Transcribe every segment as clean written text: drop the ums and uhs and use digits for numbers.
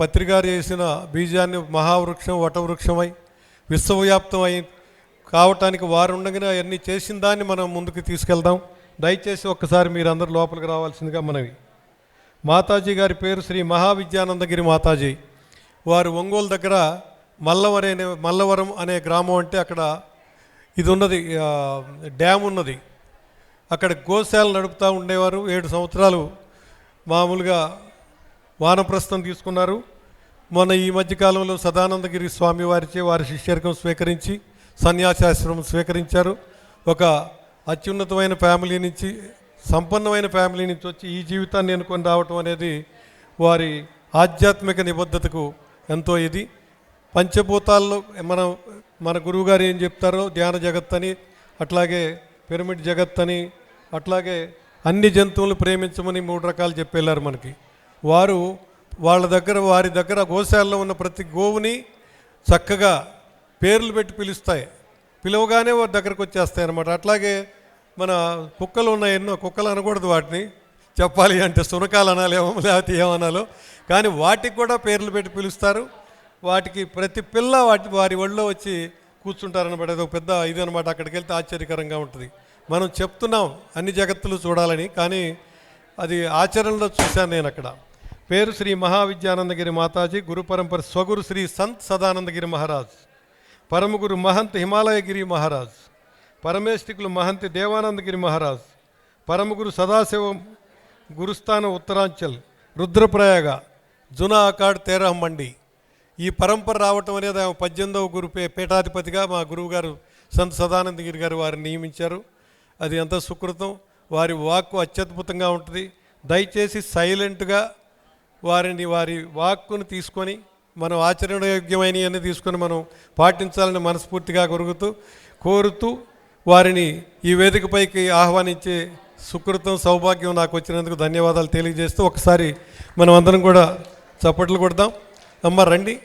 పత్రికారు చేసిన బీజాన్ని మహావృక్షం వటవృక్షమై విశ్వవ్యాప్తమై కావటానికి వారు ఉండగానే అవన్నీ చేసిన దాన్ని మనం ముందుకు తీసుకెళ్దాం. దయచేసి ఒక్కసారి మీరందరూ లోపలికి రావాల్సిందిగా మనవి. మాతాజీ గారి పేరు శ్రీ మహావిద్యానందగిరి మాతాజీ. వారు ఒంగోలు దగ్గర మల్లవరం అనే గ్రామం, అంటే అక్కడ ఇది ఉన్నది, డ్యామ్ ఉన్నది. అక్కడ గోశాల నడుపుతూ ఉండేవారు. 7 సంవత్సరాలు మామూలుగా వానప్రస్థం తీసుకున్నారు. మొన్న ఈ మధ్యకాలంలో సదానందగిరి స్వామి వారిచే వారి శిష్యర్గం స్వీకరించి సన్యాసాశ్రమం స్వీకరించారు. ఒక అత్యున్నతమైన ఫ్యామిలీ నుంచి, సంపన్నమైన ఫ్యామిలీ నుంచి వచ్చి ఈ జీవితాన్ని ఎన్నుకొని రావటం అనేది వారి ఆధ్యాత్మిక నిబద్ధతకు ఎంతో ఇది. పంచభూతాల్లో మన గురువుగారు ఏం చెప్తారో ధ్యాన జగత్ అని, అట్లాగే పిరమిడ్ జగత్ అని, అట్లాగే అన్ని జంతువులను ప్రేమించమని 3 రకాలు చెప్పేళ్ళారు మనకి. వారి దగ్గర గోశాలలో ఉన్న ప్రతి గోవుని చక్కగా పేర్లు పెట్టి పిలుస్తాయి. పిలవగానే వారి దగ్గరకు వచ్చేస్తాయి అన్నమాట. అట్లాగే మన కుక్కలు ఉన్నాయి, ఎన్నో కుక్కలు అనకూడదు వాటిని, చెప్పాలి అంటే సునకాలు అనాలేమో లేకపోతే ఏమనాలో, కానీ వాటికి కూడా పేర్లు పెట్టి పిలుస్తారు. వాటికి ప్రతి పిల్ల వారి ఒళ్ళో వచ్చి కూర్చుంటారనమాట. అది ఒక పెద్ద ఇది అనమాట. అక్కడికి వెళ్తే ఆశ్చర్యకరంగా ఉంటుంది. మనం చెప్తున్నాం అన్ని జగత్తులు చూడాలని, కానీ అది ఆచరణలో చూశాను నేను అక్కడ. పేరు శ్రీ మహావిద్యానందగిరి మాతాజీ. గురు పరంపర స్వగురు శ్రీ సంత్ సదానందగిరి మహారాజ్, పరమగురు మహంత్ హిమాలయగిరి మహారాజ్, పరమేష్ఠికులు మహంతి దేవానందగిరి మహారాజ్, పరమగురు సదాశివం గురుస్థానం ఉత్తరాంచల్, రుద్రప్రయాగ, జునా అఖాడ్ 13 మండి. ఈ పరంపర రావటం అనేది 18వ గురు పీఠాధిపతిగా మా గురువుగారు సంత్ సదానందగిరి గారు వారిని నియమించారు. అది ఎంత సుకృతం. వారి వాక్కు అత్యద్భుతంగా ఉంటుంది. దయచేసి సైలెంట్గా వారి వాక్కును తీసుకొని మనం ఆచరణయోగ్యమైనవన్నీ తీసుకొని మనం పాటించాలని మనస్ఫూర్తిగా కోరుతూ వారిని ఈ వేదికపైకి ఆహ్వానించే సుకృతం సౌభాగ్యం నాకు వచ్చినందుకు ధన్యవాదాలు తెలియజేస్తూ ఒకసారి మనం అందరం కూడా చప్పట్లు కొడదాం. అమ్మ రండి.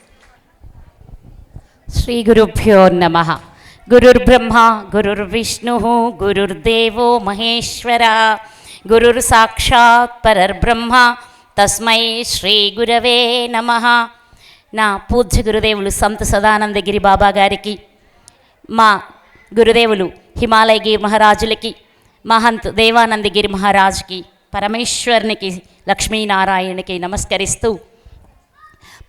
శ్రీ గురుభ్యో నమః. గురుర్బ్రహ్మ గురుర్విష్ణు గురుర్దేవో మహేశ్వర, గురుర్ సాక్షాత్ పరర్బ్రహ్మ, తస్మై శ్రీ గురవే నమః. నా పూజ్య గురుదేవులు సంత్ సదానందగిరి బాబా గారికి, మా గురుదేవులు హిమాలయగిరి మహారాజులకి, మహంత్ దేవానందగిరి మహారాజుకి, పరమేశ్వరునికి, లక్ష్మీనారాయణకి నమస్కరిస్తూ,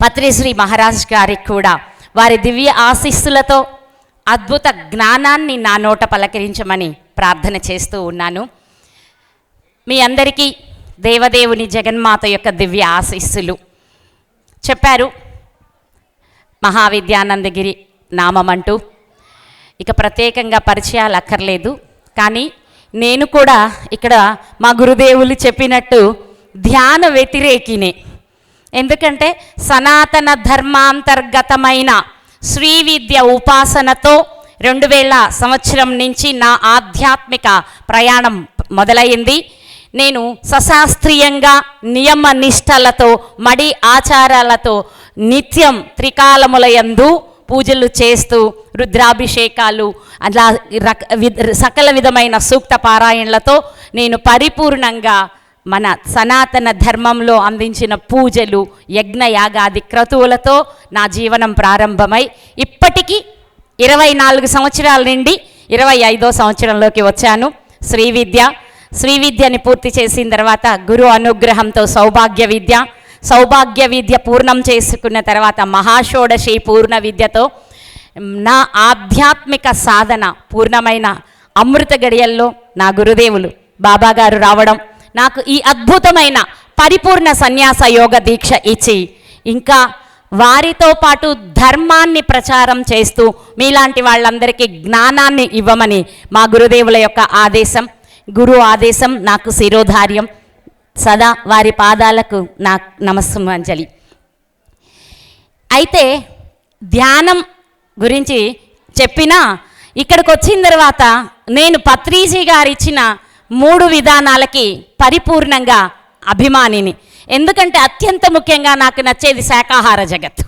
పత్రిశ్రీ మహారాజ్ గారికి కూడా వారి దివ్య ఆశీస్సులతో అద్భుత జ్ఞానాన్ని నా నోట పలకరించమని ప్రార్థన చేస్తూ ఉన్నాను. మీ అందరికీ దేవదేవుని జగన్మాత యొక్క దివ్య ఆశీస్సులు. చెప్పారు మహావిద్యానందగిరి నామమంటూ, ఇక ప్రత్యేకంగా పరిచయాలు అక్కర్లేదు. కానీ నేను కూడా ఇక్కడ మా గురుదేవులు చెప్పినట్టు ధ్యాన వ్యతిరేకినే. ఎందుకంటే సనాతన ధర్మాంతర్గతమైన శ్రీ విద్య ఉపాసనతో 2000 సంవత్సరం నుంచి నా ఆధ్యాత్మిక ప్రయాణం మొదలైంది. నేను సశాస్త్రీయంగా నియమ నిష్టలతో మడి ఆచారాలతో నిత్యం త్రికాలములయందు పూజలు చేస్తూ రుద్రాభిషేకాలు అలా సకల విధమైన సూక్త పారాయణలతో నేను పరిపూర్ణంగా మన సనాతన ధర్మంలో అందించిన పూజలు యజ్ఞయాగాది క్రతువులతో నా జీవనం ప్రారంభమై ఇప్పటికీ 24 సంవత్సరాల నుండి 25వ సంవత్సరంలోకి వచ్చాను. శ్రీ విద్యని పూర్తి చేసిన తర్వాత గురు అనుగ్రహంతో సౌభాగ్య విద్య పూర్ణం చేసుకున్న తర్వాత మహాషోడశి పూర్ణ విద్యతో నా ఆధ్యాత్మిక సాధన పూర్ణమైన అమృత గడియల్లో నా గురుదేవులు బాబాగారు రావడం, నాకు ఈ అద్భుతమైన పరిపూర్ణ సన్యాస యోగ దీక్ష ఇచ్చి, ఇంకా వారితో పాటు ధర్మాన్ని ప్రచారం చేస్తూ మీలాంటి వాళ్ళందరికీ జ్ఞానాన్ని ఇవ్వమని మా గురుదేవుల యొక్క ఆదేశం, గురు ఆదేశం నాకు శిరోధార్యం. సదా వారి పాదాలకు నా నమస్సుమాంజలి. అయితే ధ్యానం గురించి చెప్పినా, ఇక్కడికి వచ్చిన తర్వాత నేను పత్రిజీ గారు ఇచ్చిన 3 విధానాలకి పరిపూర్ణంగా అభిమానిని. ఎందుకంటే అత్యంత ముఖ్యంగా నాకు నచ్చేది శాకాహార జగత్తు.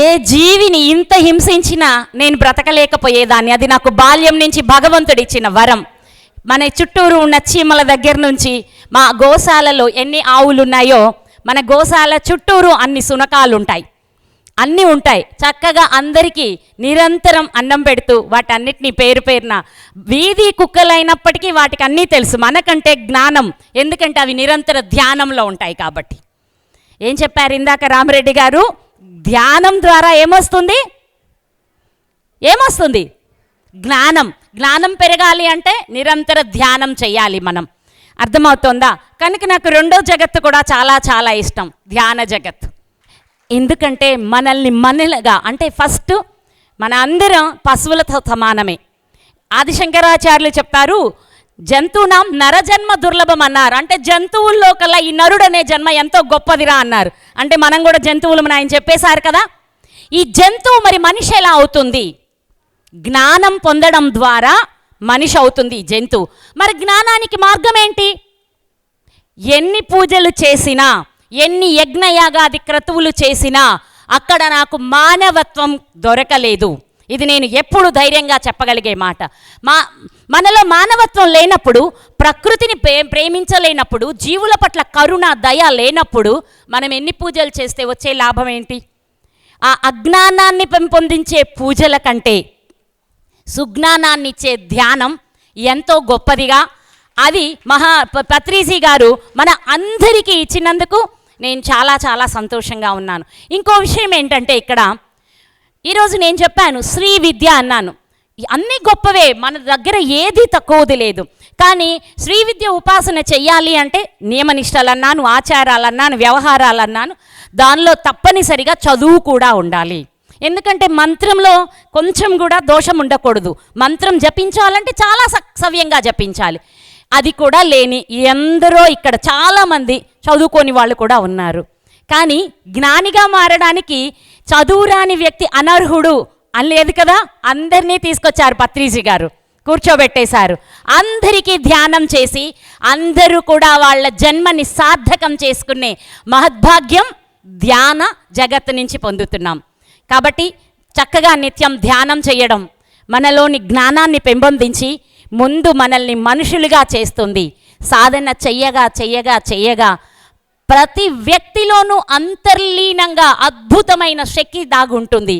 ఏ జీవిని ఇంత హింసించినా నేను బ్రతకలేకపోయేదాన్ని. అది నాకు బాల్యం నుంచి భగవంతుడు ఇచ్చిన వరం. మన చుట్టూరు ఉన్న చీమల దగ్గర నుంచి మా గోశాలలో ఎన్ని ఆవులు ఉన్నాయో మన గోశాల చుట్టూరు అన్ని శునకాలు ఉంటాయి, అన్నీ ఉంటాయి. చక్కగా అందరికీ నిరంతరం అన్నం పెడుతూ వాటన్నిటినీ పేరు పేరున, వీధి కుక్కలైనప్పటికీ వాటికి అన్నీ తెలుసు, మనకంటే జ్ఞానం, ఎందుకంటే అవి నిరంతర ధ్యానంలో ఉంటాయి కాబట్టి. ఏం చెప్పారు ఇందాక రామరెడ్డి గారు? ధ్యానం ద్వారా ఏమొస్తుంది? జ్ఞానం. జ్ఞానం పెరగాలి అంటే నిరంతర ధ్యానం చేయాలి మనం. అర్థమవుతుందా? కనుక నాకు రెండో జగత్తు కూడా చాలా చాలా ఇష్టం, ధ్యాన జగత్తు. ఎందుకంటే మనలుగా అంటే ఫస్ట్ మన అందరం పశువులతో సమానమే. ఆదిశంకరాచార్యులు చెప్తారు, జంతువునాం నరజన్మ దుర్లభం అన్నారు. అంటే జంతువుల్లో కల్లా ఈ నరుడు అనే జన్మ ఎంతో గొప్పదిరా అన్నారు. అంటే మనం కూడా జంతువులమని ఆయన చెప్పేశారు కదా. ఈ జంతువు మరి మనిషి ఎలా అవుతుంది? జ్ఞానం పొందడం ద్వారా మనిషి అవుతుంది జంతువు. మరి జ్ఞానానికి మార్గం ఏంటి? ఎన్ని పూజలు చేసినా, ఎన్ని యజ్ఞయాగాది క్రతువులు చేసినా అక్కడ నాకు మానవత్వం దొరకలేదు. ఇది నేను ఎప్పుడు ధైర్యంగా చెప్పగలిగే మాట. మనలో మానవత్వం లేనప్పుడు, ప్రకృతిని ప్రేమించలేనప్పుడు, జీవుల పట్ల కరుణ దయ లేనప్పుడు మనం ఎన్ని పూజలు చేస్తే వచ్చే లాభం ఏంటి? ఆ అజ్ఞానాన్ని పెంపొందించే పూజల కంటే సుజ్ఞానాన్ని ఇచ్చే ధ్యానం ఎంతో గొప్పదిగా, అది పత్రిజీ గారు మన అందరికీ ఇచ్చినందుకు నేను చాలా చాలా సంతోషంగా ఉన్నాను. ఇంకో విషయం ఏంటంటే, ఇక్కడ ఈరోజు నేను చెప్పాను శ్రీ విద్య అన్నాను. అన్నీ గొప్పవే, మన దగ్గర ఏది తక్కువది లేదు. కానీ శ్రీ విద్య ఉపాసన చెయ్యాలి అంటే నియమనిష్టలు అన్నాను, ఆచారాలు అన్నాను, వ్యవహారాలు అన్నాను. దానిలో తప్పనిసరిగా చదువు కూడా ఉండాలి. ఎందుకంటే మంత్రంలో కొంచెం కూడా దోషం ఉండకూడదు. మంత్రం జపించాలంటే చాలా సవ్యంగా జపించాలి. అది కూడా లేని ఎందరో ఇక్కడ చాలామంది చదువుకోని వాళ్ళు కూడా ఉన్నారు. కానీ జ్ఞానిగా మారడానికి చదువురాని వ్యక్తి అనర్హుడు అని లేదు కదా. అందరినీ తీసుకొచ్చారు పత్రిజీ గారు, కూర్చోబెట్టేశారు. అందరికీ ధ్యానం చేసి అందరూ కూడా వాళ్ళ జన్మని సార్థకం చేసుకునే మహద్భాగ్యం ధ్యాన జగత్తు నుంచి పొందుతున్నాం. కాబట్టి చక్కగా నిత్యం ధ్యానం చేయడం మనలోని జ్ఞానాన్ని పెంపొందించి ముందు మనల్ని మనుషులుగా చేస్తుంది. సాధన చెయ్యగా చెయ్యగా చెయ్యగా ప్రతి వ్యక్తిలోనూ అంతర్లీనంగా అద్భుతమైన శక్తి దాగుంటుంది.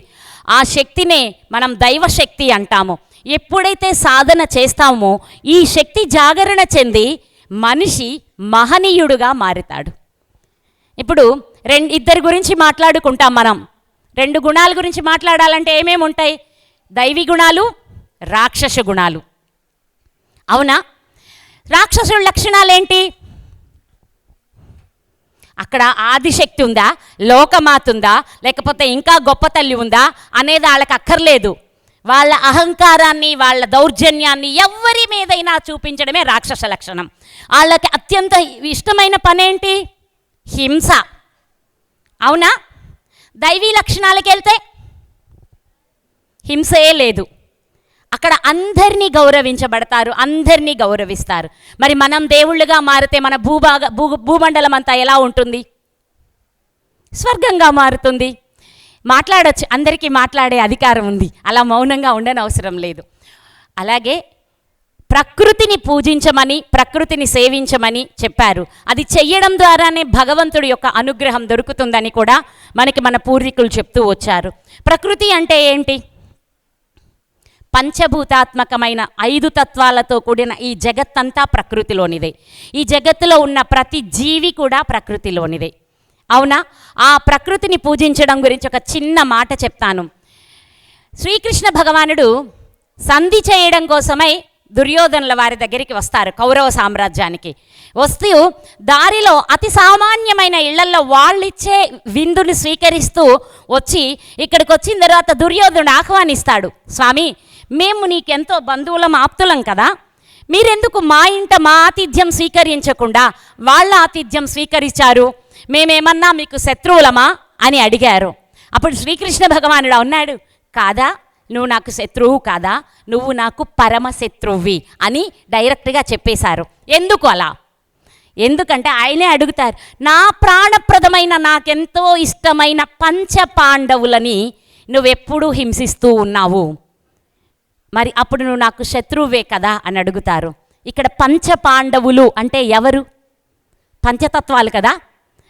ఆ శక్తినే మనం దైవశక్తి అంటాము. ఎప్పుడైతే సాధన చేస్తామో ఈ శక్తి జాగరణ చెంది మనిషి మహనీయుడుగా మారుతాడు. ఇప్పుడు ఇద్దరి గురించి మాట్లాడుకుంటాం మనం. 2 గుణాల గురించి మాట్లాడాలంటే ఏమేమి ఉంటాయి? దైవీ గుణాలు, రాక్షస గుణాలు. అవునా? రాక్షసుల లక్షణాలు ఏంటి? అక్కడ ఆదిశక్తి ఉందా, లోకమాత ఉందా, లేకపోతే ఇంకా గొప్ప తల్లి ఉందా అనేది వాళ్ళకి అక్కర్లేదు. వాళ్ళ అహంకారాన్ని, వాళ్ళ దౌర్జన్యాన్ని ఎవరి మీదైనా చూపించడమే రాక్షస లక్షణం. వాళ్ళకి అత్యంత ఇష్టమైన పనేంటి? హింస. అవునా? దైవీ లక్షణాలకు వెళ్తే హింసే లేదు. అక్కడ అందరినీ గౌరవించబడతారు, అందరినీ గౌరవిస్తారు. మరి మనం దేవుళ్ళుగా మారితే మన భూమండలం అంతా ఎలా ఉంటుంది? స్వర్గంగా మారుతుంది. మాట్లాడచ్చు, అందరికీ మాట్లాడే అధికారం ఉంది. అలా మౌనంగా ఉండనవసరం లేదు. అలాగే ప్రకృతిని పూజించమని, ప్రకృతిని సేవించమని చెప్పారు. అది చెయ్యడం ద్వారానే భగవంతుడి యొక్క అనుగ్రహం దొరుకుతుందని కూడా మనకి మన పూర్వీకులు చెప్తూ వచ్చారు. ప్రకృతి అంటే ఏంటి? పంచభూతాత్మకమైన 5 తత్వాలతో కూడిన ఈ జగత్తంతా ప్రకృతిలోనిదే. ఈ జగత్తులో ఉన్న ప్రతి జీవి కూడా ప్రకృతిలోనిదే. అవునా? ఆ ప్రకృతిని పూజించడం గురించి ఒక చిన్న మాట చెప్తాను. శ్రీకృష్ణ భగవానుడు సంధి చేయడం కోసమై దుర్యోధనుల వారి దగ్గరికి వస్తారు, కౌరవ సామ్రాజ్యానికి. వస్తూ దారిలో అతి సామాన్యమైన ఇళ్లల్లో వాళ్ళిచ్చే విందుని స్వీకరిస్తూ వచ్చి ఇక్కడికి వచ్చిన తర్వాత దుర్యోధనుడు ఆహ్వానిస్తాడు. స్వామి, మేము నీకెంతో బంధువులం, ఆప్తులం కదా, మీరెందుకు మా ఇంట మా ఆతిథ్యం స్వీకరించకుండా వాళ్ళ ఆతిథ్యం స్వీకరించారు? మేమేమన్నా మీకు శత్రువులమా అని అడిగారు. అప్పుడు శ్రీకృష్ణ భగవానుడు అన్నాడు, కాదా, నువ్వు నాకు శత్రువు కాదా, నువ్వు నాకు పరమ శత్రువి అని డైరెక్ట్గా చెప్పేశారు. ఎందుకు అలా? ఎందుకంటే ఆయనే అడుగుతారు, నా ప్రాణప్రదమైన, నాకెంతో ఇష్టమైన 5 పాండవులని నువ్వెప్పుడూ హింసిస్తూ ఉన్నావు, మరి అప్పుడు నువ్వు నాకు శత్రువే కదా అని అడుగుతారు. ఇక్కడ 5 పాండవులు అంటే ఎవరు? పంచతత్వాలు కదా.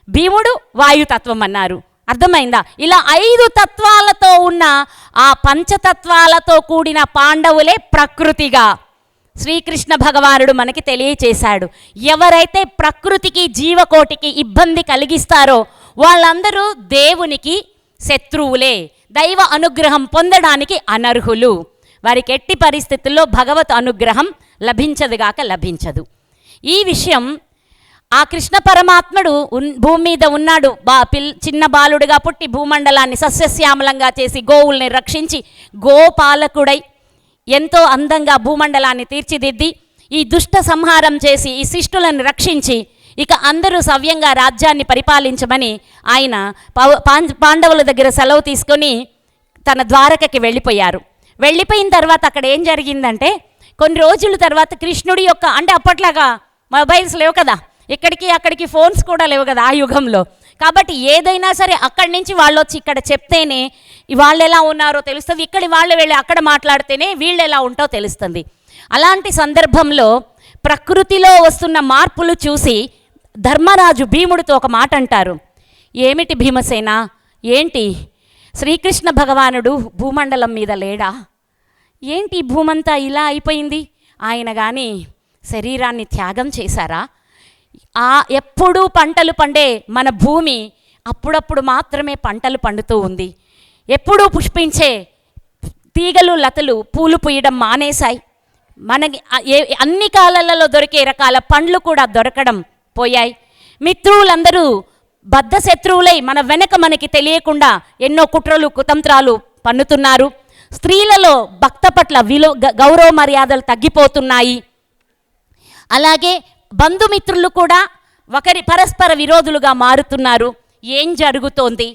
భీముడు వాయుతత్వం అన్నారు. అర్థమైందా? ఇలా 5 తత్వాలతో ఉన్న ఆ పంచతత్వాలతో కూడిన పాండవులే ప్రకృతిగా శ్రీకృష్ణ భగవానుడు మనకి తెలియచేశాడు. ఎవరైతే ప్రకృతికి జీవకోటికి ఇబ్బంది కలిగిస్తారో వాళ్ళందరూ దేవునికి శత్రువులే, దైవ అనుగ్రహం పొందడానికి అనర్హులు. వారికి ఎట్టి పరిస్థితుల్లో భగవత్ అనుగ్రహం లభించదుగాక లభించదు. ఈ విషయం ఆ కృష్ణ పరమాత్ముడు భూమి మీద ఉన్నాడు. చిన్న బాలుడుగా పుట్టి భూమండలాన్ని సస్యశ్యామలంగా చేసి గోవుల్ని రక్షించి గోపాలకుడై ఎంతో అందంగా భూమండలాన్ని తీర్చిదిద్ది ఈ దుష్ట సంహారం చేసి ఈ శిష్టులను రక్షించి ఇక అందరూ సవ్యంగా రాజ్యాన్ని పరిపాలించమని ఆయన పాండవుల దగ్గర సెలవు తీసుకొని తన ద్వారకకి వెళ్ళిపోయారు. వెళ్ళిపోయిన తర్వాత అక్కడ ఏం జరిగిందంటే కొన్ని రోజుల తర్వాత కృష్ణుడి యొక్క, అంటే అప్పట్లాగా మొబైల్స్ లేవు కదా, ఇక్కడికి అక్కడికి ఫోన్స్ కూడా లేవు కదా ఆ యుగంలో. కాబట్టి ఏదైనా సరే అక్కడి నుంచి వాళ్ళు వచ్చి ఇక్కడ చెప్తేనే వాళ్ళు ఎలా ఉన్నారో తెలుస్తుంది, ఇక్కడి వాళ్ళు వెళ్ళి అక్కడ మాట్లాడితేనే వీళ్ళు ఎలా ఉంటారో తెలుస్తుంది. అలాంటి సందర్భంలో ప్రకృతిలో వస్తున్న మార్పులు చూసి ధర్మరాజు భీముడితో ఒక మాట అంటారు. ఏమిటి భీమసేన, ఏంటి శ్రీకృష్ణ భగవానుడు భూమండలం మీద లేడా? ఏంటి భూమంతా ఇలా అయిపోయింది? ఆయన కానీ శరీరాన్ని త్యాగం చేశారా? ఎప్పుడూ పంటలు పండే మన భూమి అప్పుడప్పుడు మాత్రమే పంటలు పండుతూ ఉంది. ఎప్పుడూ పుష్పించే తీగలు లతలు పూలు పూయడం మానేశాయి. మనకి అన్ని కాలాలలో దొరికే రకాల పండ్లు కూడా దొరకడం పోయాయి. మిత్రులందరూ బద్ధ శత్రువులై మన వెనక మనకి తెలియకుండా ఎన్నో కుట్రలు కుతంత్రాలు పన్నుతున్నారు. స్త్రీలలో భక్త పట్ల గౌరవ మర్యాదలు తగ్గిపోతున్నాయి. అలాగే బంధుమిత్రులు కూడా పరస్పర విరోధులుగా మారుతున్నారు. ఏం జరుగుతోంది?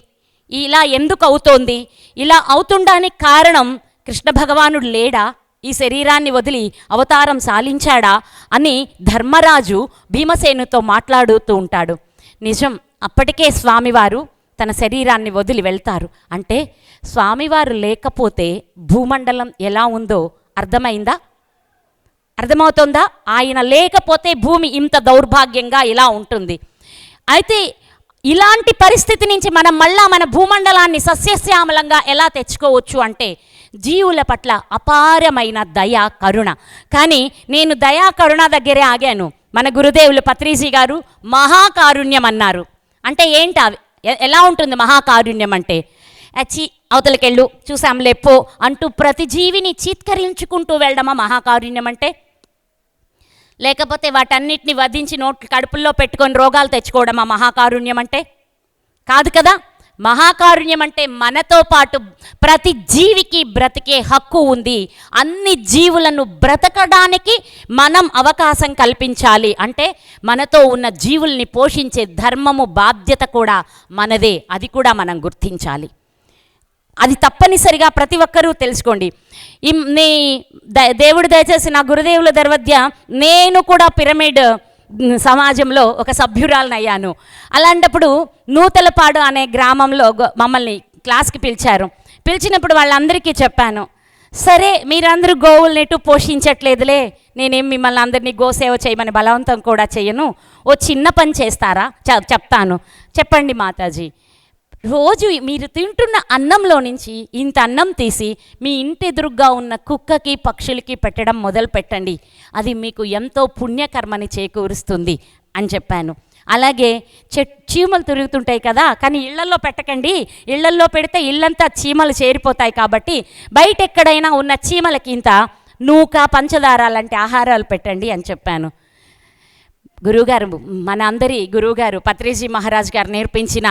ఇలా ఎందుకు అవుతోంది? ఇలా అవుతుండానికి కారణం కృష్ణ భగవానుడు లేడా? ఈ శరీరాన్ని వదిలి అవతారం సాలించాడా అని ధర్మరాజు భీమసేనుతో మాట్లాడుతూ ఉంటాడు. నిజం, అప్పటికే స్వామివారు తన శరీరాన్ని వదిలి వెళ్తారు. అంటే స్వామివారు లేకపోతే భూమండలం ఎలా ఉందో అర్థమైందా? అర్థమవుతుందా? ఆయన లేకపోతే భూమి ఇంత దౌర్భాగ్యంగా ఇలా ఉంటుంది. అయితే ఇలాంటి పరిస్థితి నుంచి మనం మళ్ళా మన భూమండలాన్ని సస్యశ్యామలంగా ఎలా తెచ్చుకోవచ్చు అంటే జీవుల పట్ల అపారమైన దయా కరుణ. కానీ నేను దయా కరుణ దగ్గరే ఆగాను. మన గురుదేవులు పత్రిజీ గారు మహాకారుణ్యం అన్నారు. అంటే ఏంటి అవి? ఎలా ఉంటుంది మహాకారుణ్యం అంటే? అవతలకెళ్ళు చూసాం లేపో అంటూ ప్రతి జీవిని చీత్కరించుకుంటూ వెళ్ళడమా మహాకారుణ్యం అంటే? లేకపోతే వాటన్నిటిని వధించి కడుపుల్లో పెట్టుకొని రోగాలు తెచ్చుకోవడమా మహాకారుణ్యం అంటే? కాదు కదా. మహాకారుణ్యం అంటే మనతో పాటు ప్రతి జీవికి బ్రతికే హక్కు ఉంది. అన్ని జీవులను బ్రతకడానికి మనం అవకాశం కల్పించాలి. అంటే మనతో ఉన్న జీవుల్ని పోషించే ధర్మము బాధ్యత కూడా మనదే. అది కూడా మనం గుర్తించాలి. అది తప్పనిసరిగా ప్రతి ఒక్కరూ తెలుసుకోండి. దేవుడు దయచేసి నా గురుదేవుల దర్వద్య నేను కూడా పిరమిడ్ సమాజంలో ఒక సభ్యురాలను అయ్యాను. అలాంటప్పుడు నూతలపాడు అనే గ్రామంలో మమ్మల్ని క్లాస్కి పిలిచినప్పుడు వాళ్ళందరికీ చెప్పాను, సరే మీరందరూ గోవుల్ని ఎటు పోషించట్లేదులే, నేనేం మిమ్మల్ని అందరినీ గోసేవ చేయమని బలవంతం కూడా చేయను, ఓ చిన్న పని చేస్తారా చెప్తాను. చెప్పండి మాతాజీ. రోజు మీరు తింటున్న అన్నంలో నుంచి ఇంత అన్నం తీసి మీ ఇంటి ఎదురుగ్గా ఉన్న కుక్కకి పక్షులకి పెట్టడం మొదలు పెట్టండి. అది మీకు ఎంతో పుణ్యకర్మని చేకూరుస్తుంది అని చెప్పాను. అలాగే చీమలు తిరుగుతుంటాయి కదా, కానీ ఇళ్లల్లో పెట్టకండి. ఇళ్లల్లో పెడితే ఇల్లంతా చీమలు చేరిపోతాయి. కాబట్టి బయట ఎక్కడైనా ఉన్న చీమలకి ఇంత నూక పంచదార లాంటి ఆహారాలు పెట్టండి అని చెప్పాను. గురువుగారు, మన అందరి గురువుగారు పత్రిజీ మహారాజ్ గారు నేర్పించిన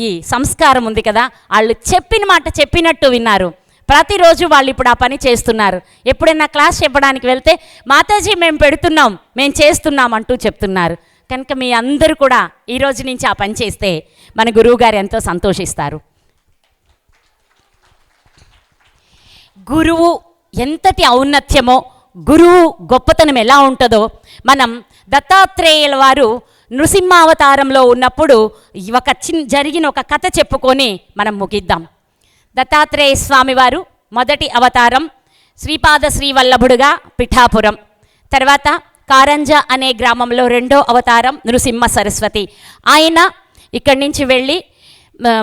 ఈ సంస్కారం ఉంది కదా, వాళ్ళు చెప్పిన మాట చెప్పినట్టు విన్నారు. ప్రతిరోజు వాళ్ళు ఇప్పుడు ఆ పని చేస్తున్నారు. ఎప్పుడైనా క్లాస్ చెప్పడానికి వెళ్తే మాతాజీ మేము పెడుతున్నాం, మేము చేస్తున్నాం అంటూ చెప్తున్నారు. కనుక మీ అందరూ కూడా ఈరోజు నుంచి ఆ పని చేస్తే మన గురువుగారు ఎంతో సంతోషిస్తారు. గురువు ఎంతటి ఔన్నత్యమో, గురువు గొప్పతనం ఎలా ఉంటుందో మనం దత్తాత్రేయుల వారు నృసింహావతారంలో ఉన్నప్పుడు జరిగిన ఒక కథ చెప్పుకొని మనం ముగిద్దాం. దత్తాత్రేయ స్వామి వారు మొదటి అవతారం శ్రీపాద శ్రీవల్లభుడుగా పిఠాపురం, తర్వాత కారంజ అనే గ్రామంలో రెండో అవతారం నృసింహ సరస్వతి. ఆయన ఇక్కడి నుంచి వెళ్ళి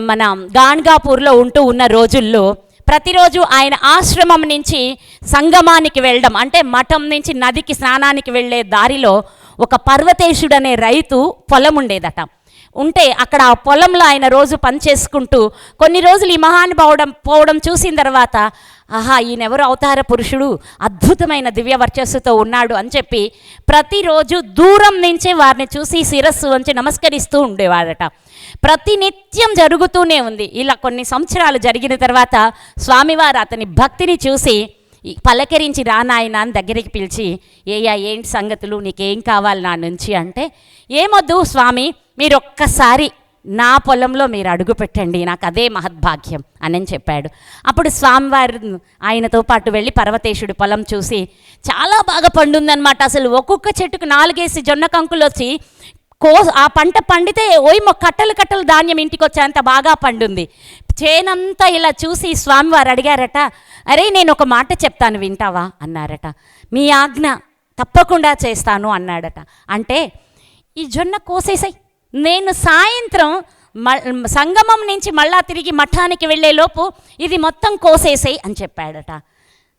మన గాన్గాపూర్లో ఉంటూ ఉన్న రోజుల్లో ప్రతిరోజు ఆయన ఆశ్రమం నుంచి సంగమానికి వెళ్ళడం, అంటే మఠం నుంచి నదికి స్నానానికి వెళ్ళే దారిలో ఒక పర్వతేశుడు అనే రైతు పొలం ఉండేదట. ఉంటే అక్కడ ఆ పొలంలో ఆయన రోజు పనిచేసుకుంటూ కొన్ని రోజులు ఈ మహానుభావుడం పోవడం చూసిన తర్వాత, ఆహా ఈయనెవరు అవతార పురుషుడు, అద్భుతమైన దివ్య వర్చస్సుతో ఉన్నాడు అని చెప్పి ప్రతిరోజు దూరం నుంచే వారిని చూసి శిరస్సు వంచి నమస్కరిస్తూ ఉండేవాడట. ప్రతినిత్యం జరుగుతూనే ఉంది. ఇలా కొన్ని సంవత్సరాలు జరిగిన తర్వాత స్వామివారు అతని భక్తిని చూసి పలకరించి రానాయన అని దగ్గరికి పిలిచి, ఏంటి సంగతులు, నీకేం కావాలి నా నుంచి అంటే, ఏమొద్దు స్వామి, మీరు ఒక్కసారి నా పొలంలో మీరు అడుగు పెట్టండి, నాకు అదే మహద్భాగ్యం అని చెప్పాడు. అప్పుడు స్వామివారు ఆయనతో పాటు వెళ్ళి పర్వతేశుడి పొలం చూసి చాలా బాగా పండుందనమాట. అసలు ఒక్కొక్క చెట్టుకు 4 జొన్న కంకులు వచ్చి ఆ పంట పండితే కట్టలు కట్టలు ధాన్యం ఇంటికి వచ్చేంత బాగా పండుంది. చేనంతా ఇలా చూసి స్వామివారు అడిగారట, అరే నేను ఒక మాట చెప్తాను వింటావా అన్నారట. మీ ఆజ్ఞ తప్పకుండా చేస్తాను అన్నాడట. అంటే ఈ జొన్న కోసేసాయి, నేను సాయంత్రం సంగమం నుంచి మళ్ళా తిరిగి మఠానికి వెళ్ళేలోపు ఇది మొత్తం కోసేసాయి అని చెప్పాడట.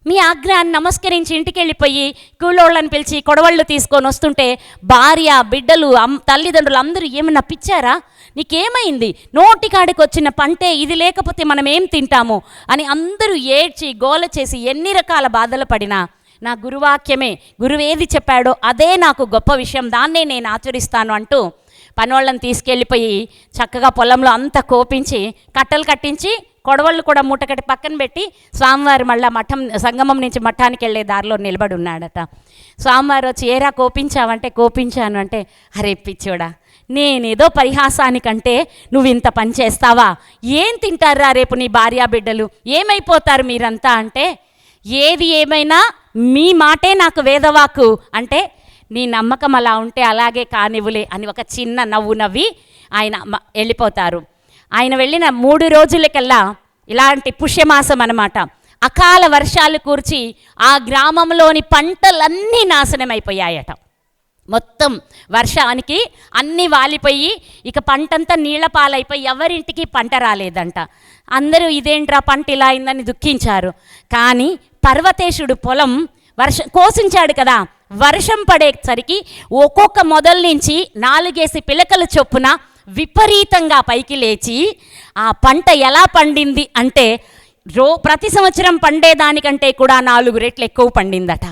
మీ ఆజ్ఞ నమస్కరించి ఇంటికి వెళ్ళిపోయి కూలోళ్ళని పిలిచి కొడవళ్ళు తీసుకొని వస్తుంటే భార్య బిడ్డలు తల్లిదండ్రులు అందరూ ఏమన్నా పిచ్చారా, నీకేమైంది, నోటికాడికి వచ్చిన పంటే ఇది, లేకపోతే మనం ఏం తింటాము అని అందరూ ఏడ్చి గోల చేసి ఎన్ని రకాల బాధలు పడినా నా గురువాక్యమే, గురువేది చెప్పాడో అదే నాకు గొప్ప విషయం, దాన్నే నేను ఆచరిస్తాను అంటూ పనోళ్ళని తీసుకెళ్ళిపోయి చక్కగా పొలంలో అంతా కోపించి కట్టలు కట్టించి కొడవళ్ళు కూడా మూటకట్టి పక్కన పెట్టి స్వామివారు మళ్ళీ సంగమం నుంచి మఠానికి వెళ్ళే దారిలో నిలబడి ఉన్నాడట. స్వామివారు వచ్చి, ఏరా కోపించావంటే, కోపించాను అంటే, అరే పిచ్చోడా, నేనేదో పరిహాసానికంటే నువ్వు ఇంత పని చేస్తావా, ఏం తింటారా రేపు నీ భార్యా బిడ్డలు, ఏమైపోతారు మీరంతా అంటే, ఏది ఏమైనా మీ మాటే నాకు వేదవాకు అంటే, నీ నమ్మకం అలా ఉంటే అలాగే కానివ్వులే అని ఒక చిన్న నవ్వు నవ్వి ఆయన వెళ్ళిపోతారు. ఆయన వెళ్ళిన 3 రోజులకల్లా ఇలాంటి పుష్యమాసం అన్నమాట, అకాల వర్షాలు కూర్చి ఆ గ్రామంలోని పంటలన్నీ నాశనమైపోయాయట. మొత్తం వర్షానికి అన్నీ వాలిపోయి ఇక పంటంతా నీళ్ల పాలైపోయి ఎవరింటికి పంట రాలేదంట. అందరూ ఇదేంట్రా పంట ఇలా అయిందని దుఃఖించారు. కానీ పర్వతేశుడు పొలం కోసించాడు కదా, వర్షం పడేసరికి ఒక్కొక్క మొదల నుంచి 4 పిలకల చొప్పున విపరీతంగా పైకి లేచి ఆ పంట ఎలా పండింది అంటే ప్రతి సంవత్సరం పండేదానికంటే కూడా 4 రెట్లు ఎక్కువ పండిందట.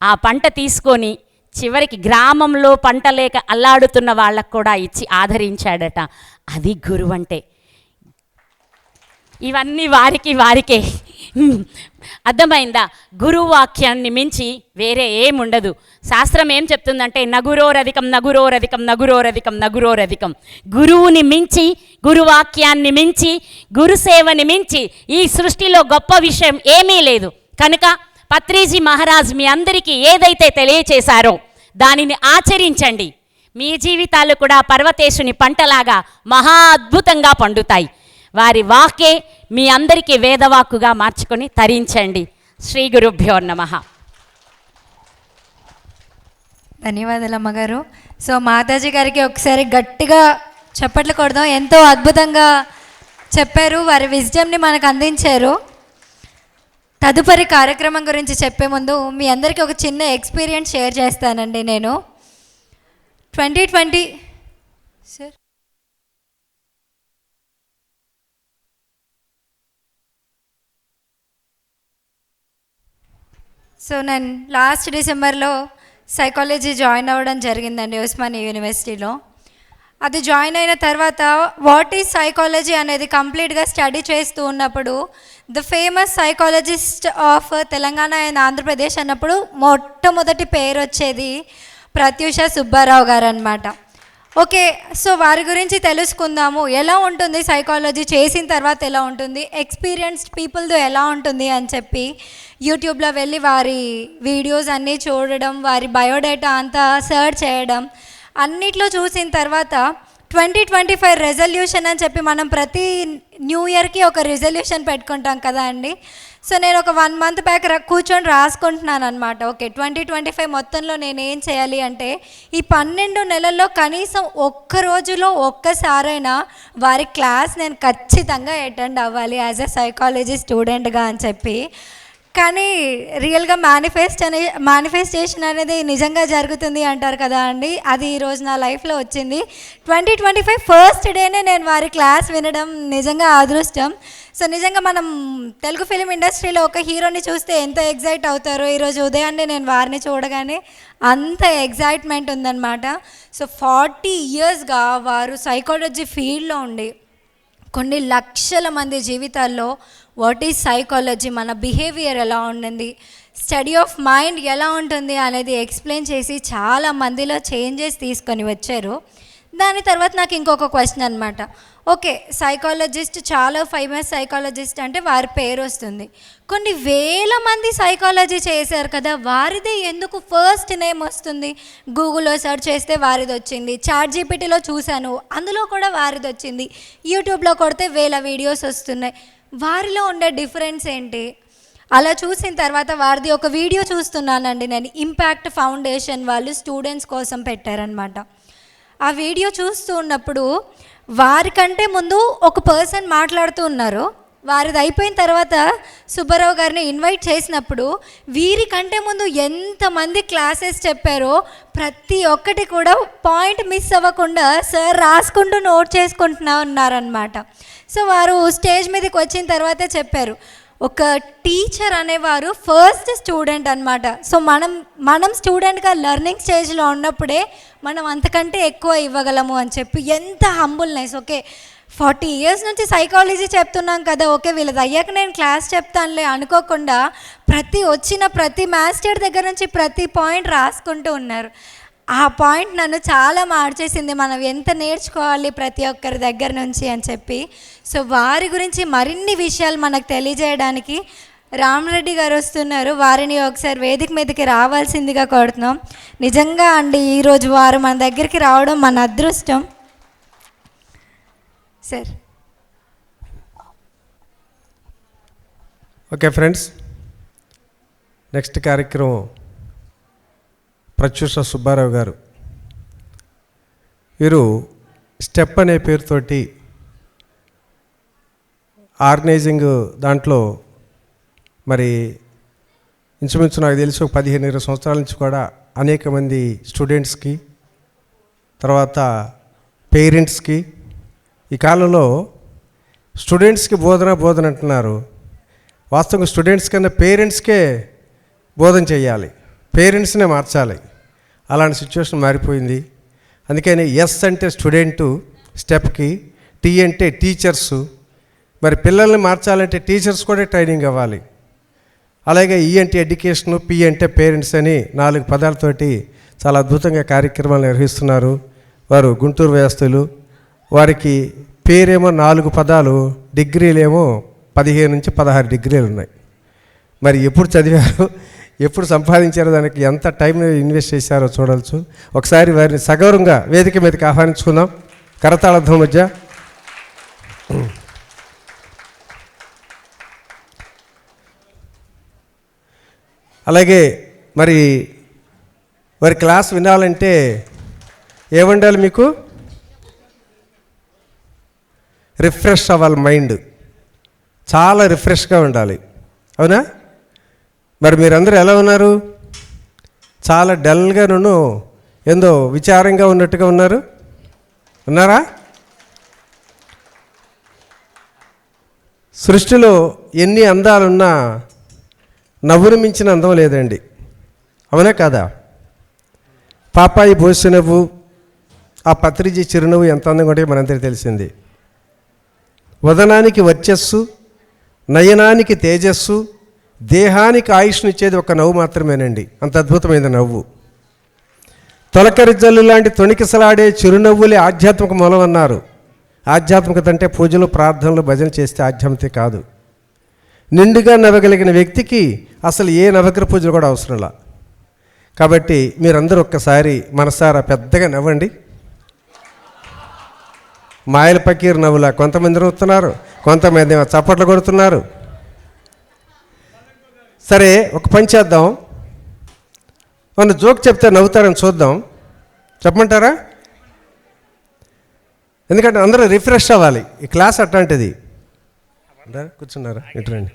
ఆ పంట తీసుకొని చివరికి గ్రామంలో పంట లేక అల్లాడుతున్న వాళ్ళకు కూడా ఇచ్చి ఆదరించాడట. అది గురువు అంటే. ఇవన్నీ వారికే అర్థమైందా? గురువాక్యాన్ని మించి వేరే ఏముండదు. శాస్త్రం ఏం చెప్తుందంటే నగురోరధికం నగురోరధికం నగురోరధికం నగురోరధికం. గురువుని మించి, గురువాక్యాన్ని మించి, గురుసేవని మించి ఈ సృష్టిలో గొప్ప విషయం ఏమీ లేదు. కనుక పత్రిజీ మహారాజ్ మీ అందరికీ ఏదైతే తెలియచేశారో దానిని ఆచరించండి. మీ జీవితాలు కూడా పర్వతేశుని పంటలాగా మహా అద్భుతంగా పండుతాయి. వారి వాకే మీ అందరికీ వేదవాక్కుగా మార్చుకొని తరించండి. శ్రీ గురుభ్యో నమః. ధన్యవాదాలు అమ్మగారు. సో మాతాజీ గారికి ఒకసారి గట్టిగా చప్పట్లు కొడదాం. ఎంతో అద్భుతంగా చెప్పారు, వారి విజ్డమ్ని మనకు అందించారు. తదుపరి కార్యక్రమం గురించి చెప్పే ముందు మీ అందరికీ ఒక చిన్న ఎక్స్పీరియన్స్ షేర్ చేస్తానండి. నేను 2020 సార్ నేను లాస్ట్ డిసెంబర్లో సైకాలజీ జాయిన్ అవ్వడం జరిగిందండి ఉస్మానియా యూనివర్సిటీలో. అది జాయిన్ అయిన తర్వాత వాట్ ఈజ్ సైకాలజీ అనేది కంప్లీట్గా స్టడీ చేస్తూ ఉన్నప్పుడు the famous psychologist of Telangana and Andhra Pradesh అన్నప్పుడు మొట్టమొదటి పేరు వచ్చేది ప్రత్యూష సుబ్బారావు గారు అనమాట. ఓకే, సో వారి గురించి తెలుసుకుందాము. ఎలా ఉంటుంది సైకాలజీ చేసిన తర్వాత, ఎలా ఉంటుంది ఎక్స్పీరియన్స్డ్ పీపుల్తో ఎలా ఉంటుంది అని చెప్పి యూట్యూబ్లో వెళ్ళి వారి వీడియోస్ అన్నీ చూడడం, వారి బయోడేటా అంతా సర్చ్ చేయడం, అన్నిట్లో చూసిన తర్వాత 2025 రెజల్యూషన్ అని చెప్పి మనం ప్రతి న్యూ ఇయర్కి ఒక రెజల్యూషన్ పెట్టుకుంటాం కదా అండి. సో నేను ఒక 1 మంత్ బ్యాక్ కూర్చొని రాసుకుంటున్నాను అనమాట. ఓకే, 2025 మొత్తంలో నేను ఏం చేయాలి అంటే ఈ 12 నెలల్లో కనీసం ఒక్క రోజులో ఒక్కసారైనా వారి క్లాస్ నేను ఖచ్చితంగా అటెండ్ అవ్వాలి యాజ్ ఎ సైకాలజీ స్టూడెంట్గా అని చెప్పి. కానీ రియల్గా మేనిఫెస్టేషన్ అనేది నిజంగా జరుగుతుంది అంటారు కదా అండి, అది ఈరోజు నా లైఫ్లో వచ్చింది. 2025 ఫస్ట్ డేనే నేను వారి క్లాస్ వినడం నిజంగా అదృష్టం. సో నిజంగా మనం తెలుగు ఫిలిం ఇండస్ట్రీలో ఒక హీరోని చూస్తే ఎంత ఎగ్జైట్ అవుతారో, ఈరోజు ఉదయాన్నే నేను వారిని చూడగానే అంత ఎగ్జైట్మెంట్ ఉందన్నమాట. సో 40 ఇయర్స్గా వారు సైకాలజీ ఫీల్డ్లో ఉండి కొన్ని లక్షల మంది జీవితాల్లో వాట్ ఈజ్ సైకాలజీ, మన బిహేవియర్ ఎలా ఉంటుంది, స్టడీ ఆఫ్ మైండ్ ఎలా ఉంటుంది అనేది ఎక్స్ప్లెయిన్ చేసి చాలా మందిలో చేంజెస్ తీసుకొని వచ్చారు. దాని తర్వాత నాకు ఇంకొక క్వశ్చన్ అనమాట. ఓకే, సైకాలజిస్ట్ చాలా ఫేమస్ సైకాలజిస్ట్ అంటే వారి పేరు వస్తుంది. కొన్ని వేల మంది సైకాలజీ చేశారు కదా, వారిదే ఎందుకు ఫస్ట్ నేమ్ వస్తుంది? గూగుల్లో సెర్చ్ చేస్తే వారిది వచ్చింది, ChatGPTలో చూశాను అందులో కూడా వారిది వచ్చింది, యూట్యూబ్లో కొడితే వేల వీడియోస్ వస్తున్నాయి. వారిలో ఉండే డిఫరెన్స్ ఏంటి? అలా చూసిన తర్వాత వారిది ఒక వీడియో చూస్తున్నానండి నేను. ఇంపాక్ట్ ఫౌండేషన్ వాళ్ళు స్టూడెంట్స్ కోసం పెట్టారనమాట. ఆ వీడియో చూస్తూ ఉన్నప్పుడు వారికంటే ముందు ఒక పర్సన్ మాట్లాడుతూ ఉన్నారు. వారిది అయిపోయిన తర్వాత సుబ్బారావు గారిని ఇన్వైట్ చేసినప్పుడు వీరికంటే ముందు ఎంతమంది క్లాసెస్ చెప్పారో ప్రతి ఒక్కటి కూడా పాయింట్ మిస్ అవ్వకుండా సార్ రాసుకుంటూ నోట్ చేసుకుంటున్నా ఉన్నారనమాట. సో వారు స్టేజ్ మీదకి వచ్చిన తర్వాతే చెప్పారు, ఒక టీచర్ అనేవారు ఫస్ట్ స్టూడెంట్ అనమాట. సో మనం స్టూడెంట్గా లెర్నింగ్ స్టేజ్లో ఉన్నప్పుడే మనం అంతకంటే ఎక్కువ ఇవ్వగలము అని చెప్పి ఎంత హంబుల్నెస్. ఓకే, 40 ఇయర్స్ నుంచి సైకాలజీ చెప్తున్నాం కదా, ఓకే వీళ్ళది అయ్యాక నేను క్లాస్ చెప్తానులే అనుకోకుండా ప్రతి మాస్టర్ దగ్గర నుంచి ప్రతి పాయింట్ రాసుకుంటూ ఉన్నారు. ఆ పాయింట్ నన్ను చాలా మార్చేసింది, మనం ఎంత నేర్చుకోవాలి ప్రతి ఒక్కరి దగ్గర నుంచి అని చెప్పి. సో వారి గురించి మరిన్ని విషయాలు మనకు తెలియజేయడానికి రామరెడ్డి గారు వస్తున్నారు. వారిని ఒకసారి వేదిక మీదకి రావాల్సిందిగా కోరుతున్నాం. నిజంగా అండి ఈరోజు వారు మన దగ్గరికి రావడం మన అదృష్టం. సార్. ఓకే ఫ్రెండ్స్, నెక్స్ట్ కార్యక్రమం ప్రత్యూష సుబ్బారావు గారు. వీరు స్టెప్ అనే పేరుతోటి ఆర్గనైజింగ్ దాంట్లో మరి ఇంచుమించు నాకు తెలిసి ఒక 15-20 సంవత్సరాల నుంచి కూడా అనేక మంది స్టూడెంట్స్కి తర్వాత పేరెంట్స్కి, ఈ కాలంలో స్టూడెంట్స్కి బోధన అంటున్నారు. వాస్తవంగా స్టూడెంట్స్ కన్నా పేరెంట్స్కే బోధన చేయాలి, పేరెంట్స్నే మార్చాలి. అలాంటి సిచ్యువేషన్ మారిపోయింది. అందుకని ఎస్ అంటే స్టూడెంటు స్టెప్కి, టీ అంటే టీచర్సు. మరి పిల్లల్ని మార్చాలంటే టీచర్స్ కూడా ట్రైనింగ్ అవ్వాలి. అలాగే ఈ అంటే ఎడ్యుకేషను, పి అంటే పేరెంట్స్ అని 4 పదాలతోటి చాలా అద్భుతంగా కార్యక్రమాలు నిర్వహిస్తున్నారు. వారు గుంటూరు వ్యవస్థలు. వారికి పేరేమో 4 పదాలు, డిగ్రీలేమో 15 నుంచి 16 డిగ్రీలు ఉన్నాయి. మరి ఎప్పుడు చదివారు, ఎప్పుడు సంపాదించారో, దానికి ఎంత టైం ఇన్వెస్ట్ చేశారో చూడవచ్చు. ఒకసారి వారిని సగౌరవంగా వేదిక మీదకి ఆహ్వానించుకుందాం కరతాళధ్వం మధ్య. అలాగే మరి వారి క్లాస్ వినాలంటే ఏముండాలి? మీకు రిఫ్రెష్ అవ్వాలి, మైండ్ చాలా రిఫ్రెష్గా ఉండాలి. అవునా? మరి మీరందరూ ఎలా ఉన్నారు? చాలా డల్గాను, ఏందో విచారంగా ఉన్నట్టుగా ఉన్నారా? సృష్టిలో ఎన్ని అందాలున్నా నవ్వును మించిన అందం లేదండి. అవునా కాదా? పాపాయి బోసి నవ్వు, ఆ పత్రిజీ చిరునవ్వు ఎంత అందంగా ఉంటే మనందరికీ తెలిసింది. వదనానికి వర్చస్సు, నయనానికి తేజస్సు, దేహానికి ఆయుష్నిచ్చేది ఒక నవ్వు మాత్రమేనండి. అంత అద్భుతమైన నవ్వు. తొలకరి జల్లు లాంటి తొణికిసలాడే చిరునవ్వులే ఆధ్యాత్మిక మూలం అన్నారు. ఆధ్యాత్మికత అంటే పూజలు, ప్రార్థనలు, భజన చేస్తే ఆధ్యాత్మికత కాదు. నిండుగా నవ్వగలిగిన వ్యక్తికి అసలు ఏ నవగ్ర పూజలు కూడా అవసరంలా. కాబట్టి మీరందరూ ఒక్కసారి మనసారా పెద్దగా నవ్వండి. మాయల పకీర్ నవ్వులా కొంతమంది నవ్వుతున్నారు, కొంతమంది ఏమో చప్పట్లు కొడుతున్నారు. సరే, ఒక పని చేద్దాం, మన జోక్ చెప్తే నవ్వుతారని చూద్దాం. చెప్పమంటారా? ఎందుకంటే అందరూ రిఫ్రెష్ అవ్వాలి. ఈ క్లాస్ అట్లాంటిది. కూర్చున్నారా? ఇటు రండి.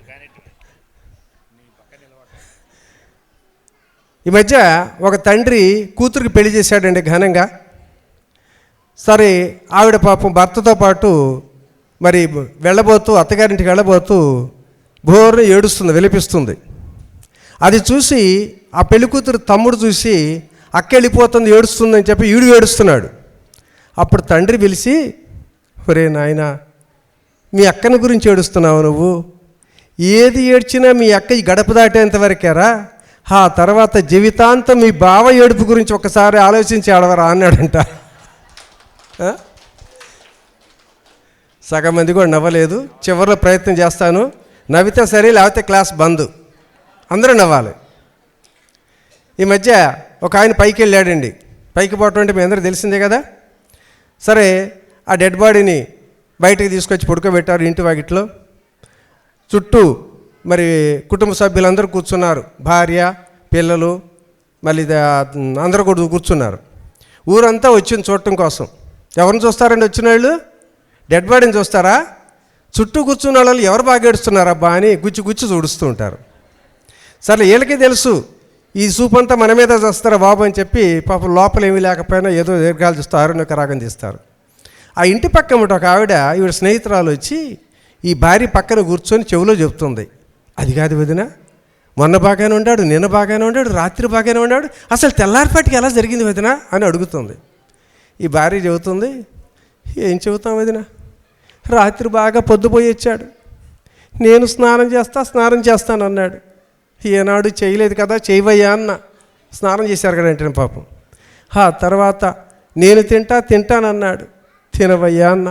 ఈ మధ్య ఒక తండ్రి కూతురికి పెళ్లి చేశాడండి ఘనంగా. సరే, ఆవిడ పాపం భర్తతో పాటు మరి వెళ్ళబోతూ, అత్తగారింటికి వెళ్ళబోతూ బోర్ని ఏడుస్తుంది, విలపిస్తుంది. అది చూసి ఆ పెళ్లి కూతురు తమ్ముడు చూసి అక్క వెళ్ళిపోతుంది, ఏడుస్తుందని చెప్పి ఈడు ఏడుస్తున్నాడు. అప్పుడు తండ్రి పిలిచి, ఒరే నాయనా, మీ అక్కని గురించి ఏడుస్తున్నావు నువ్వు? ఏది ఏడ్చినా మీ అక్క ఈ గడప దాటేంత వరకేరా, ఆ తర్వాత జీవితాంతం మీ బావ ఏడుపు గురించి ఒకసారి ఆలోచించి ఆడవరా అన్నాడంట. సగం మంది కూడా నవ్వలేదు. చివరిలో ప్రయత్నం చేస్తాను, నవ్వితే సరే, లేకపోతే క్లాస్ బంద్. అందరూ నవ్వాలి. ఈ మధ్య ఒక ఆయన పైకి వెళ్ళాడండి. పైకి పోవటం అంటే మీ అందరూ తెలిసిందే కదా. సరే, ఆ డెడ్ బాడీని బయటికి తీసుకొచ్చి పడుకోబెట్టారు ఇంటి వాకిట్లో. చుట్టూ మరి కుటుంబ సభ్యులందరూ కూర్చున్నారు, భార్య, పిల్లలు, మళ్ళీ అందరూ కూడా కూర్చున్నారు. ఊరంతా వచ్చింది చూడటం కోసం. ఎవరిని చూస్తారండి వచ్చిన వాళ్ళు? డెడ్ బాడీని చూస్తారా? చుట్టూ కూర్చున్న వాళ్ళు ఎవరు బాగా ఏడుస్తున్నారబ్బా అని గుచ్చి గుచ్చి చూడుస్తూ ఉంటారు. సరే, వీళ్ళకి తెలుసు ఈ సూప్ అంతా మన మీద చేస్తారా బాబు అని చెప్పి పాపం లోపల ఏమీ లేకపోయినా ఏదో దీర్ఘాలు చూస్తూ ఆరోగ్య రాగం తీస్తారు. ఆ ఇంటి పక్కన ఒక ఆవిడ, ఈవిడ స్నేహితురాలు వచ్చి ఈ భార్య పక్కన కూర్చొని చెవిలో చెప్తుంది, అది కాదు వదిన, మొన్న బాగానే ఉన్నాడు, నిన్న బాగానే ఉన్నాడు, రాత్రి బాగానే ఉన్నాడు, అసలు తెల్లారిపాటికి ఎలా జరిగింది వదిన అని అడుగుతుంది. ఈ భార్య చెబుతుంది, ఏం చెబుతాం వదిన, రాత్రి బాగా పొద్దుపోయి వచ్చాడు, నేను స్నానం చేస్తాను అన్నాడు. ఏనాడు చేయలేదు కదా, చేయవయ్యా అన్న. స్నానం చేశారు కదా అంటే పాపం. ఆ తర్వాత నేను తింటానన్నాడు, తినవయ్యా అన్న.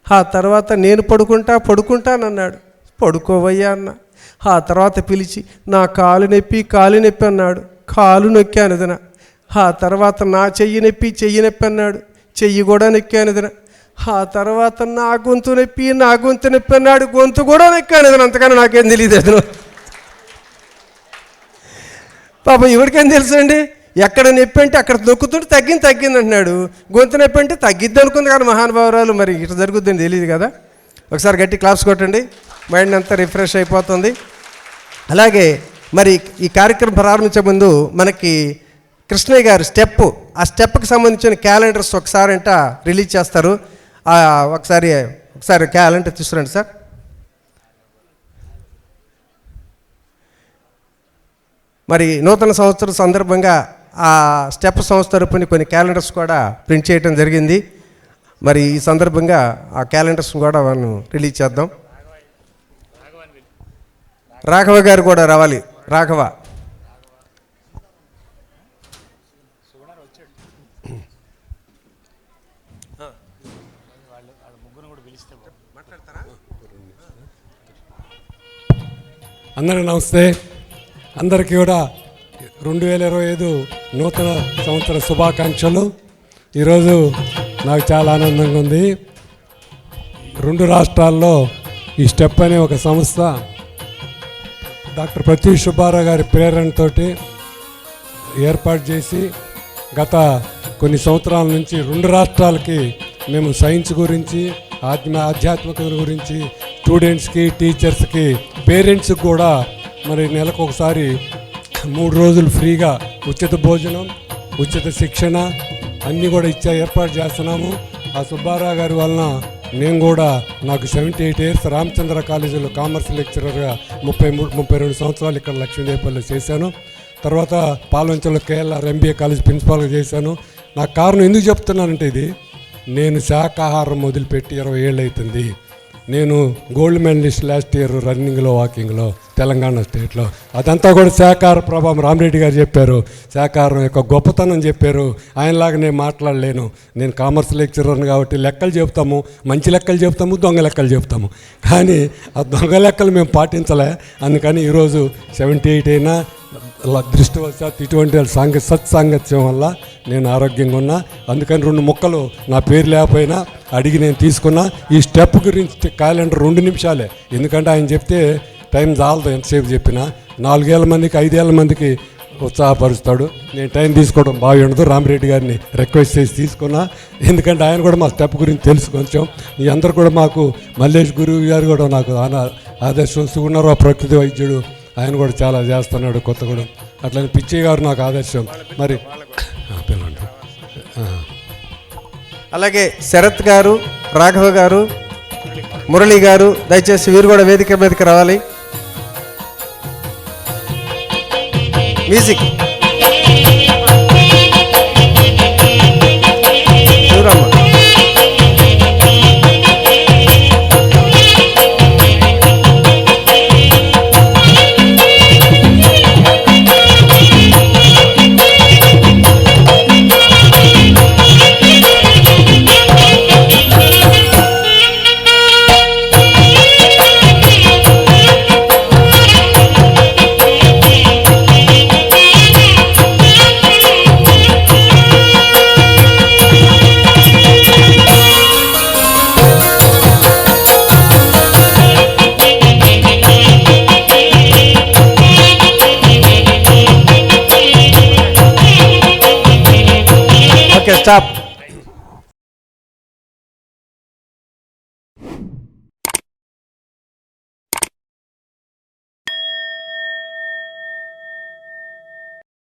ఆ తర్వాత నేను పడుకుంటానన్నాడు, పడుకోవయ్యా అన్న. ఆ తర్వాత పిలిచి నా కాలు నొప్పి అన్నాడు, కాలు నొక్కాను దిన. ఆ తర్వాత నా చెయ్యి నొప్పి అన్నాడు, చెయ్యి కూడా నొక్కాను దిన. ఆ తర్వాత నా గొంతు నొప్పి అన్నాడు, గొంతు కూడా నొక్కాను దిన. అంతకన్నా నాకేం తెలియదు అతను. పాపం ఎవరికేం తెలుసు అండి, ఎక్కడ నొప్పి అంటే అక్కడ నొక్కుతుంటే తగ్గింది అంటున్నాడు, గొంతు నొప్పి అంటే తగ్గిద్ది అనుకుంది కానీ మహానుభావురాలు మరి ఇట్లా జరుగుద్దని తెలియదు కదా. ఒకసారి గట్టి క్లాప్స్ కొట్టండి, మైండ్ అంతా రిఫ్రెష్ అయిపోతుంది. అలాగే మరి ఈ కార్యక్రమం ప్రారంభించే ముందు మనకి కృష్ణయ్య గారు ఆ స్టెప్కి సంబంధించిన క్యాలెండర్స్ ఒకసారి రిలీజ్ చేస్తారు. ఒకసారి క్యాలెండర్ తీసుకురండి సార్. మరి నూతన సంవత్సరం సందర్భంగా ఆ స్టెప్ సంస్థ తరపున కొన్ని క్యాలెండర్స్ కూడా ప్రింట్ చేయడం జరిగింది. మరి ఈ సందర్భంగా ఆ క్యాలెండర్స్ కూడా మనం రిలీజ్ చేద్దాం. రాఘవ గారు కూడా రావాలి. రాఘవ అందరికీ నమస్తే. అందరికీ కూడా 2025 నూతన సంవత్సర శుభాకాంక్షలు. ఈరోజు నాకు చాలా ఆనందంగా ఉంది. 2 రాష్ట్రాల్లో ఈ స్టెప్ అనే ఒక సంస్థ డాక్టర్ ప్రత్యూష్ సుబ్బారావు గారి ప్రేరణతో ఏర్పాటు చేసి గత కొన్ని సంవత్సరాల నుంచి 2 రాష్ట్రాలకి మేము సైన్స్ గురించి, ఆధ్యాత్మికత గురించి స్టూడెంట్స్కి, టీచర్స్కి, పేరెంట్స్కి కూడా మరి నెలకు ఒకసారి 3 రోజులు ఫ్రీగా ఉచిత భోజనం, ఉచిత శిక్షణ అన్నీ కూడా ఏర్పాటు చేస్తున్నాము. ఆ సుబ్బారావు గారి వలన నేను కూడా నాకు 78 ఇయర్స్ రామచంద్ర కాలేజీలో కామర్స్ లెక్చరర్గా 32 సంవత్సరాలు ఇక్కడ లక్ష్మీదేవిపల్లిలో చేశాను. తర్వాత పాల్వంచలో కేఎల్ఆర్ MBA కాలేజ్ ప్రిన్సిపాల్గా చేశాను. నాకు కారణం ఎందుకు చెప్తున్నానంటే, ఇది నేను శాకాహారం మొదలుపెట్టి 20 ఏళ్ళు అవుతుంది. నేను గోల్డ్ మెడలిస్ట్ లాస్ట్ ఇయర్ రన్నింగ్లో, వాకింగ్లో తెలంగాణ స్టేట్లో. అదంతా కూడా శాకాహార ప్రభావం. రామరెడ్డి గారు చెప్పారు, శాకాహారం యొక్క గొప్పతనం చెప్పారు. ఆయనలాగా నేను మాట్లాడలేను. నేను కామర్స్ లెక్చరర్ని కాబట్టి లెక్కలు చెప్తాము, మంచి లెక్కలు చెప్తాము, దొంగ లెక్కలు చెప్తాము. కానీ ఆ దొంగ లెక్కలు మేము పాటించలే. అందుకని ఈరోజు 78 అయినా దృష్టివశాత్తు ఇటువంటి సత్సాంగత్యం వల్ల నేను ఆరోగ్యంగా ఉన్నా. అందుకని 2 ముక్కలు నా పేరు లేకపోయినా అడిగి నేను తీసుకున్నా. ఈ స్టెప్ గురించి క్యాలెండర్ 2 నిమిషాలే, ఎందుకంటే ఆయన చెప్తే టైం చాలదు ఎంతసేపు చెప్పినా. 4 ఏళ్ళ మందికి 5 ఏళ్ళ మందికి ఉత్సాహపరుస్తాడు. నేను టైం తీసుకోవడం బాగుండదు. రామిరెడ్డి గారిని రిక్వెస్ట్ చేసి తీసుకున్నా, ఎందుకంటే ఆయన కూడా మా స్టెప్ గురించి తెలుసు కొంచెం. ఈ అందరు కూడా మాకు మల్లేష్ గురువు గారు కూడా నాకు ఆదర్శం. సుగుణరావు ప్రకృతి వైద్యుడు, ఆయన కూడా చాలా చేస్తున్నాడు కొత్తగూడెం. అట్లనే పిచ్చయ్య గారు నాకు ఆదర్శం. మరి పిల్లండి. అలాగే శరత్ గారు, రాఘవ గారు, మురళి గారు, దయచేసి వీరు కూడా వేదిక మీదకి రావాలి. మ్యూజిక్ చూడమ్మా. Okay, stop.